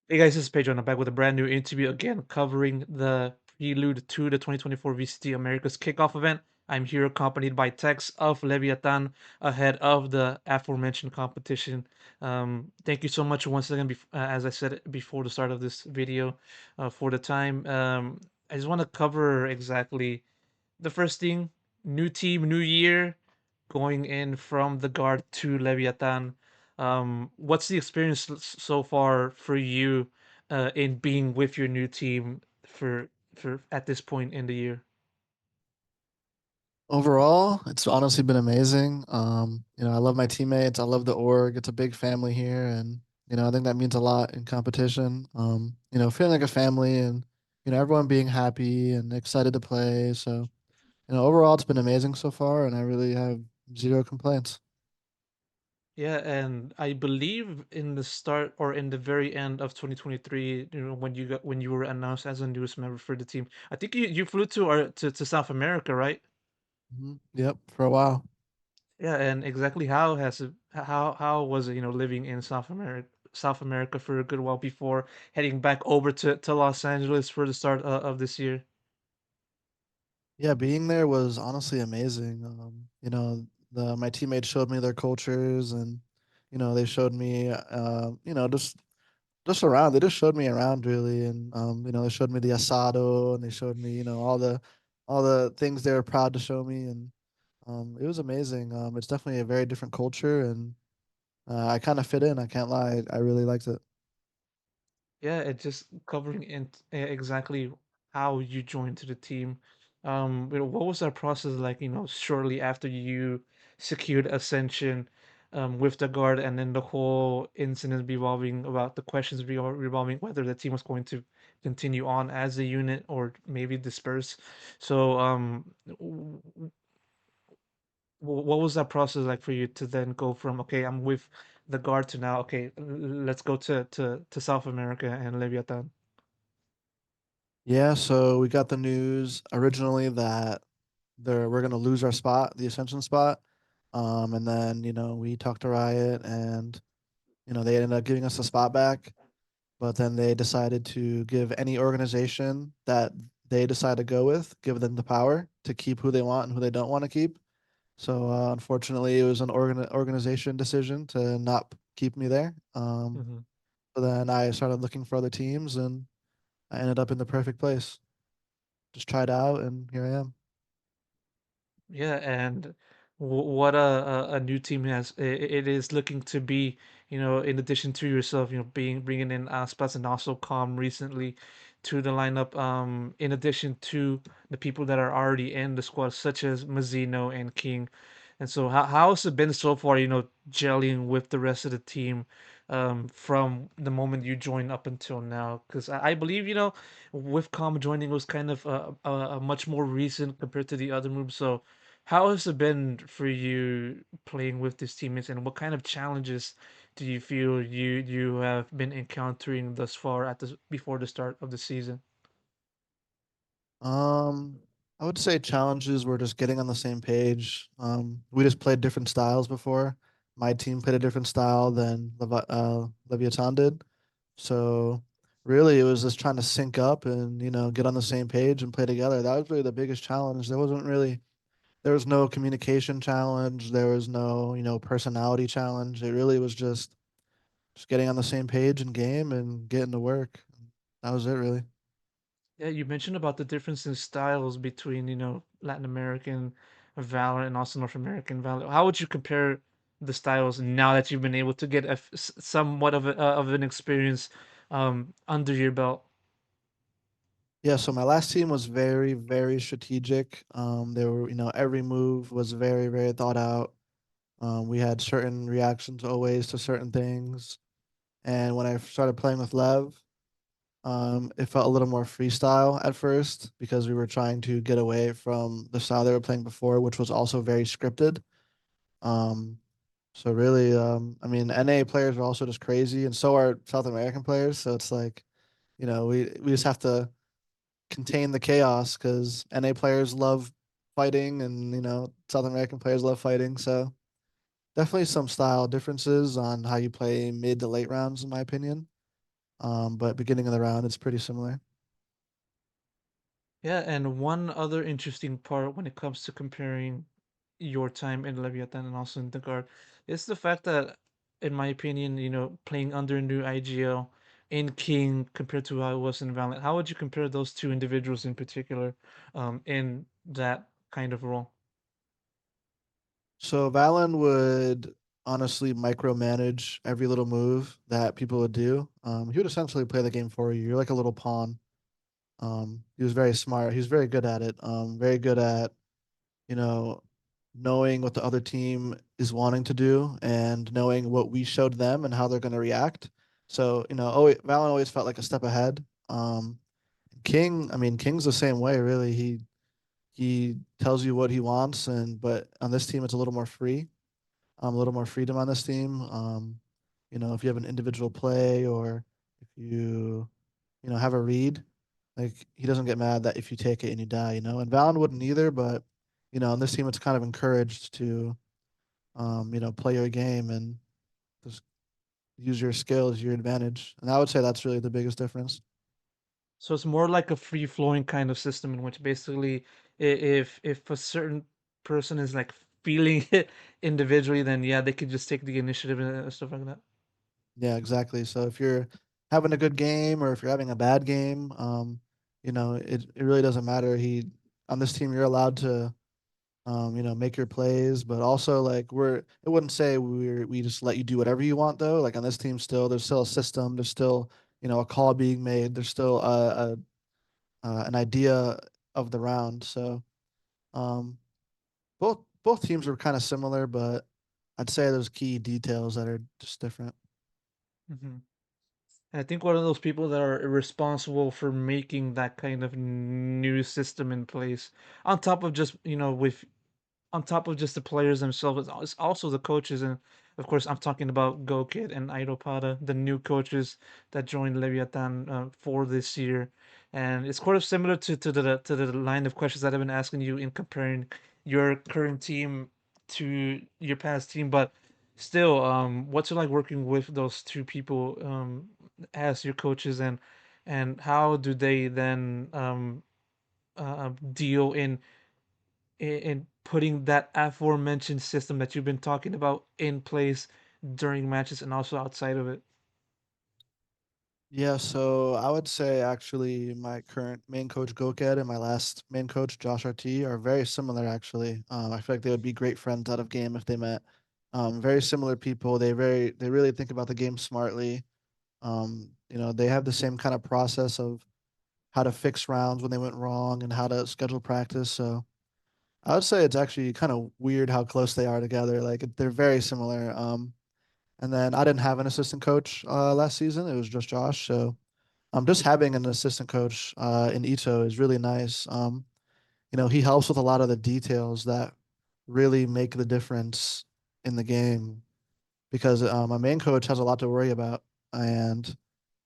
Hey guys, this is Pedro, and I'm back with a brand new interview again, covering the prelude to the 2024 VCT Americas kickoff event. I'm here accompanied by Tex of Leviatan ahead of the aforementioned competition. Thank you so much once again, as I said before the start of this video, for the time. I just want to cover exactly the first thing: new team, new year, going in from the guard to Leviathan. What's the experience so far for you in being with your new team for at this point in the year? Overall, it's honestly been amazing. I love my teammates. I love the org. It's a big family here, and I think that means a lot in competition. Feeling like a family, and everyone being happy and excited to play. So, overall, it's been amazing so far, and I really have zero complaints. Yeah, and I believe in the start or in the very end of 2023, when you were announced as a newest member for the team, I think you flew to South America, right? Yep, for a while. Yeah, and exactly how has it how was it, living in South America for a good while before heading back over to Los Angeles for the start of this year? Yeah, being there was honestly amazing. The my teammates showed me their cultures, and they showed me, just around. They just showed me around really, and they showed me the asado, and they showed me, all the things they were proud to show me, and it was amazing. It's definitely a very different culture, and I kind of fit in. I can't lie. I really liked it. Yeah, it just covering exactly how you joined to the team. What was that process like, shortly after you secured Ascension with the guard, and then the whole incident revolving about the questions revolving whether the team was going to continue on as a unit or maybe disperse. So, what was that process like for you to then go from, okay, I'm with the guard, to now, okay, let's go to South America and Leviathan? Yeah, so we got the news originally that we're gonna lose our spot, the Ascension spot. And then we talked to Riot, and they ended up giving us the spot back. But then they decided to give any organization that they decide to go with, give them the power to keep who they want and who they don't want to keep. So unfortunately, it was an organization decision to not keep me there. Mhm. So then I started looking for other teams, and I ended up in the perfect place. Just tried out, and here I am. Yeah, and what a new team it is looking to be, in addition to yourself, being bringing in Aspas and also Calm recently to the lineup, in addition to the people that are already in the squad, such as Mazzino and King. And so how has it been so far, gelling with the rest of the team, from the moment you joined up until now? Because I believe, with Calm joining was kind of a much more recent compared to the other moves. So how has it been for you playing with these teammates, and what kind of challenges do you feel you have been encountering thus far before the start of the season? Um, I would say challenges were just getting on the same page. We just played different styles before. My team played a different style than Leviathan did. So really, it was just trying to sync up and get on the same page and play together. That was really the biggest challenge. There was no communication challenge. There was no personality challenge. It really was just getting on the same page in game and getting to work. That was it, really. Yeah, you mentioned about the difference in styles between, Latin American Valor and also North American Valor. How would you compare the styles now that you've been able to get somewhat of an experience under your belt? Yeah, so my last team was very, very strategic. There were, every move was very, very thought out. We had certain reactions always to certain things. And when I started playing with Lev, it felt a little more freestyle at first because we were trying to get away from the style they were playing before, which was also very scripted. Um, so really, I mean, NA players are also just crazy, and so are South American players. So it's like, we just have to contain the chaos because NA players love fighting, and South American players love fighting. So definitely some style differences on how you play mid to late rounds, in my opinion. But beginning of the round, it's pretty similar. Yeah, and one other interesting part when it comes to comparing your time in Leviathan and also in the guard is the fact that, in my opinion, playing under new IGL in King compared to how it was in Valorant, how would you compare those two individuals in particular, in that kind of role? So Valen would honestly micromanage every little move that people would do. He would essentially play the game for you. You're like a little pawn. He was very smart. He was very good at it. Very good at, you know, knowing what the other team is wanting to do and knowing what we showed them and how they're going to react. So, Valen always felt like a step ahead. King, I mean, King's the same way, really. He tells you what he wants, and but on this team, it's a little more free. A little more freedom on this team. If you have an individual play or if you have a read, like he doesn't get mad that if you take it and you die. And Valen wouldn't either, but on this team, it's kind of encouraged to, play your game and just use your skills, your advantage. And I would say that's really the biggest difference. So it's more like a free flowing kind of system in which basically, if a certain person is like feeling it individually, then yeah, they could just take the initiative and stuff like that. Yeah, exactly. So if you're having a good game or if you're having a bad game, it really doesn't matter. He On this team, you're allowed to make your plays, but also like it wouldn't say we just let you do whatever you want though. Like on this team still, there's still a system, there's still, a call being made, there's still an idea of the round. So um both teams are kind of similar, but I'd say there's key details that are just different. Hmm. And I think one of those people that are responsible for making that kind of new system in place, on top of just with on top of just the players themselves, it's also the coaches. And of course, I'm talking about Gokid and Aidopada, the new coaches that joined Leviathan for this year. And it's sort of similar to the line of questions that I've been asking you in comparing your current team to your past team. But still, what's it like working with those two people as your coaches, and how do they then deal in putting that aforementioned system that you've been talking about in place during matches and also outside of it? Yeah, so I would say actually my current main coach Goked and my last main coach Josh RT are very similar actually. I feel like they would be great friends out of game if they met. Very similar people. They really think about the game smartly. They have the same kind of process of how to fix rounds when they went wrong and how to schedule practice. So I would say it's actually kind of weird how close they are together. Like they're very similar. And then I didn't have an assistant coach last season. It was just Josh. So just having an assistant coach in Ito is really nice. He helps with a lot of the details that really make the difference in the game because my main coach has a lot to worry about, and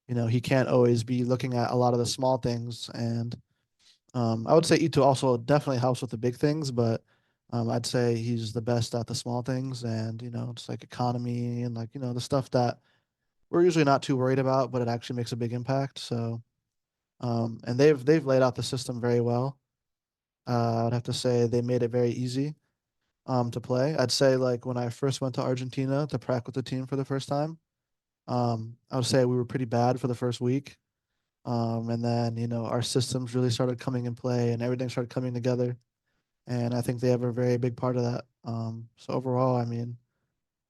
he can't always be looking at a lot of the small things. And I would say Ito also definitely helps with the big things, but I'd say he's the best at the small things, and it's like economy and like the stuff that we're usually not too worried about, but it actually makes a big impact. So and they've laid out the system very well. I'd have to say they made it very easy to play. I'd say like when I first went to Argentina to practice with the team for the first time, I would say we were pretty bad for the first week. And then our systems really started coming in play and everything started coming together. And I think they have a very big part of that. So overall, I mean,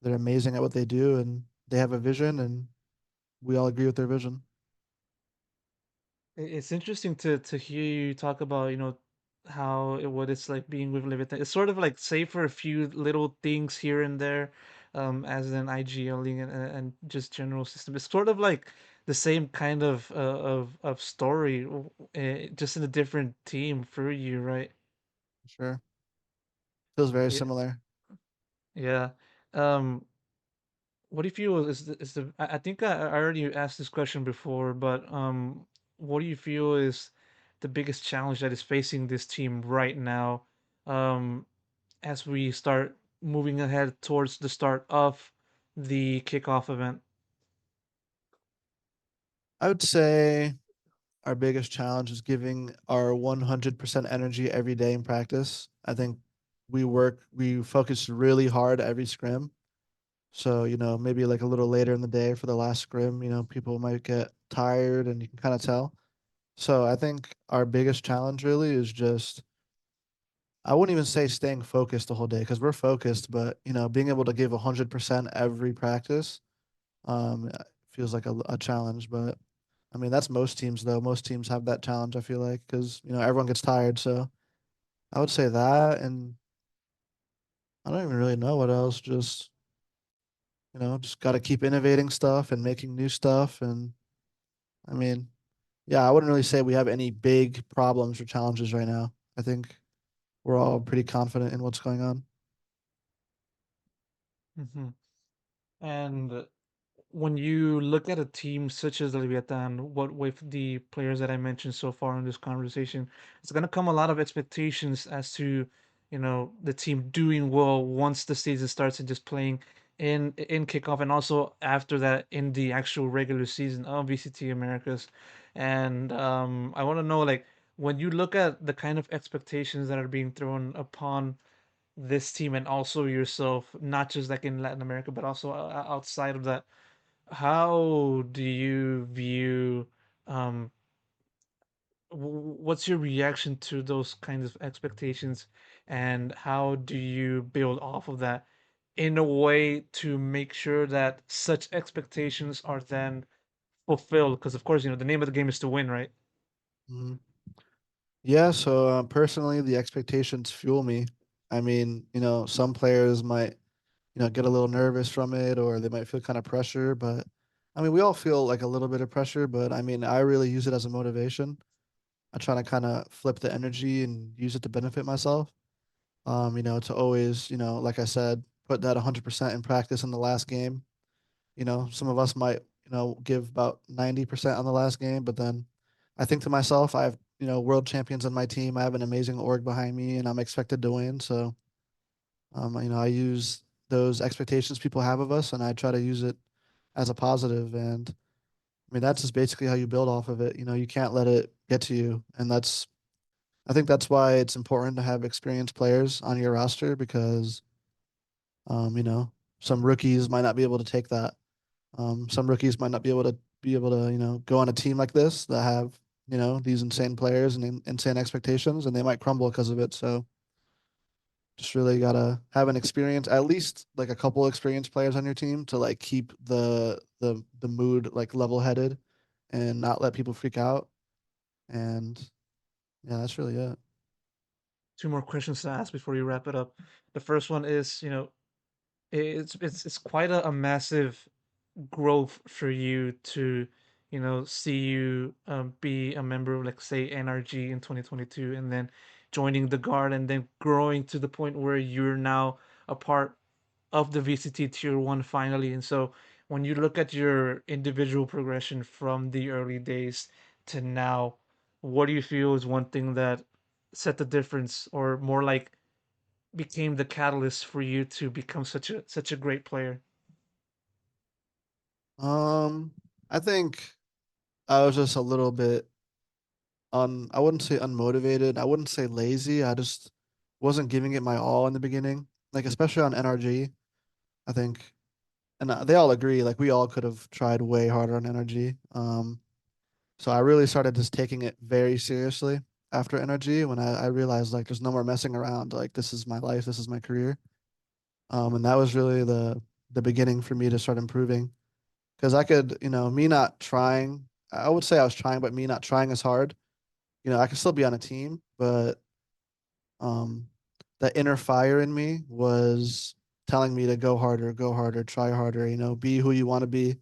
they're amazing at what they do and they have a vision and we all agree with their vision. It's interesting to hear you talk about how what it's like being with Leviathan. It's sort of like save for a few little things here and there, as an IGL league and just general system. It's sort of like the same kind of story, just in a different team for you, right? Sure. Feels very Yeah, similar. yeah. Um, what do you feel is the I think I already asked this question before, but what do you feel is the biggest challenge that is facing this team right now, um, as we start moving ahead towards the start of the kickoff event? I would say our biggest challenge is giving our 100% energy every day in practice. I think we focus really hard every scrim. So, maybe like a little later in the day for the last scrim, people might get tired and you can kind of tell. So, I think our biggest challenge really is just, I wouldn't even say staying focused the whole day because we're focused, but, being able to give 100% every practice feels like a challenge. But I mean, that's most teams though. Most teams have that challenge, I feel like, because, everyone gets tired. So I would say that. And I don't even really know what else. Just got to keep innovating stuff and making new stuff. And I mean, yeah, I wouldn't really say we have any big problems or challenges right now. I think we're all pretty confident in what's going on. Hmm. And when you look at a team such as the Leviathan, what with the players that I mentioned so far in this conversation, it's gonna come a lot of expectations as to, the team doing well once the season starts and just playing in kickoff, and also after that in the actual regular season of VCT Americas. And I want to know, like, when you look at the kind of expectations that are being thrown upon this team and also yourself, not just like in Latin America, but also outside of that, how do you view what's your reaction to those kinds of expectations, and how do you build off of that in a way to make sure that such expectations are then fulfilled? Because of course, the name of the game is to win, right? Mhm. Yeah, so personally, the expectations fuel me. I mean, some players might, get a little nervous from it or they might feel kind of pressure, but I mean, we all feel like a little bit of pressure, but I mean, I really use it as a motivation. I try to kind of flip the energy and use it to benefit myself. To always, like I said, put that 100% in practice in the last game. Some of us might, give about 90% on the last game, but then I think to myself, I have, world champions on my team. I have an amazing org behind me and I'm expected to win. So, I use those expectations people have of us and I try to use it as a positive. And I mean, that's just basically how you build off of it. You can't let it get to you. And I think that's why it's important to have experienced players on your roster because, um, you know, some rookies might not be able to take that. Some rookies might not be able to, go on a team like this that have, these insane players and insane expectations, and they might crumble because of it. So just really gotta have an experience, at least like a couple experienced players on your team to like keep the mood like level headed and not let people freak out. And yeah, that's really it. Two more questions to ask before you wrap it up. The first one is, it's quite a massive growth for you to see you be a member of, like, say, NRG in 2022, and then joining the guard, and then growing to the point where you're now a part of the VCT tier 1 finally. And so when you look at your individual progression from the early days to now, what do you feel is one thing that set the difference, or more like became the catalyst for you to become such a great player? Um, I think I was just a little bit I wouldn't say unmotivated. I wouldn't say lazy. I just wasn't giving it my all in the beginning. Like especially on NRG, I think, and they all agree. Like we all could have tried way harder on NRG. So I really started just taking it very seriously after NRG when I realized like there's no more messing around. Like this is my life. This is my career. And that was really the beginning for me to start improving because I could, me not trying. I would say I was trying, but me not trying as hard. I could still be on a team, but um, that inner fire in me was telling me to go harder, try harder, be who you want to be.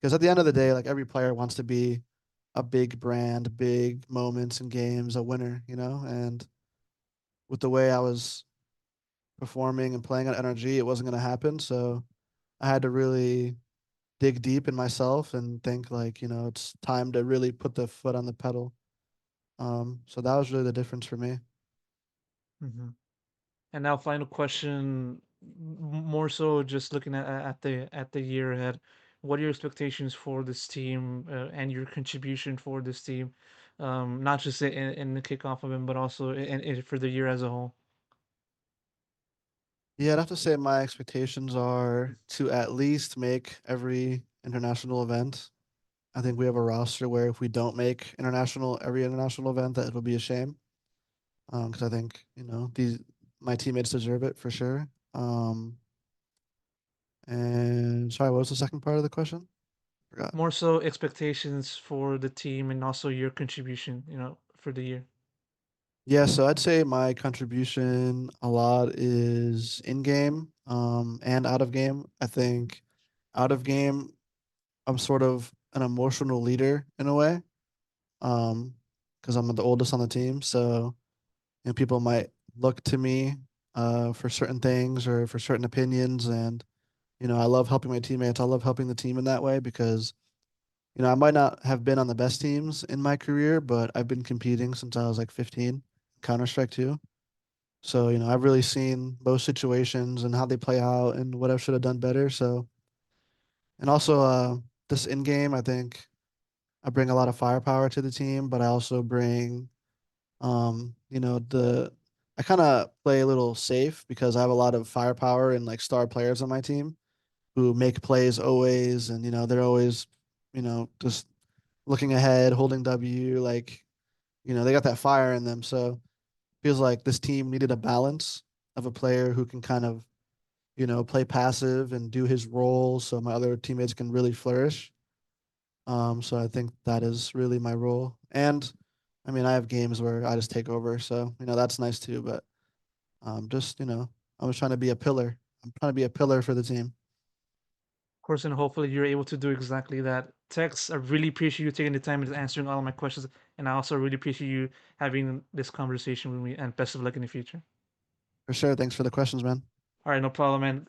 Because at the end of the day, like every player wants to be a big brand, big moments in games, a winner, and with the way I was performing and playing at NRG, it wasn't going to happen. So I had to really dig deep in myself and think like, it's time to really put the foot on the pedal. So that was really the difference for me. Hmm. And now, final question, more so just looking at the year ahead. what are your expectations for this team and your contribution for this team, not just in the kickoff event, but also for the year as a whole? Yeah, I'd have to say my expectations are to at least make every international event. I think we have a roster where if we don't make every international event, that it'll be a shame. Because I think these my teammates deserve it for sure. And sorry, what was the second part of the question? Forgot. More so expectations for the team and also your contribution, for the year. Yeah, so I'd say my contribution a lot is in game, and out of game. I think out of game, I'm sort of an emotional leader in a way, because I'm the oldest on the team. So, people might look to me, for certain things or for certain opinions, and I love helping my teammates. I love helping the team in that way because I might not have been on the best teams in my career, but I've been competing since I was like 15, Counter-Strike 2. So, I've really seen those situations and how they play out and what I should have done better. So, and also, this in game, I think I bring a lot of firepower to the team, but I also bring, I kind of play a little safe because I have a lot of firepower and like star players on my team who make plays always. And, they're always, just looking ahead, holding W, like, they got that fire in them. So, feels like this team needed a balance of a player who can kind of play passive and do his role so my other teammates can really flourish. So I think that is really my role. And I mean, I have games where I just take over, so that's nice too. But just I was trying to be a pillar. I'm trying to be a pillar for the team. Of course, and hopefully you're able to do exactly that. Tex, I really appreciate you taking the time and answering all of my questions, and I also really appreciate you having this conversation with me. And best of luck in the future. For sure. Thanks for the questions, man. All right, no problem, man.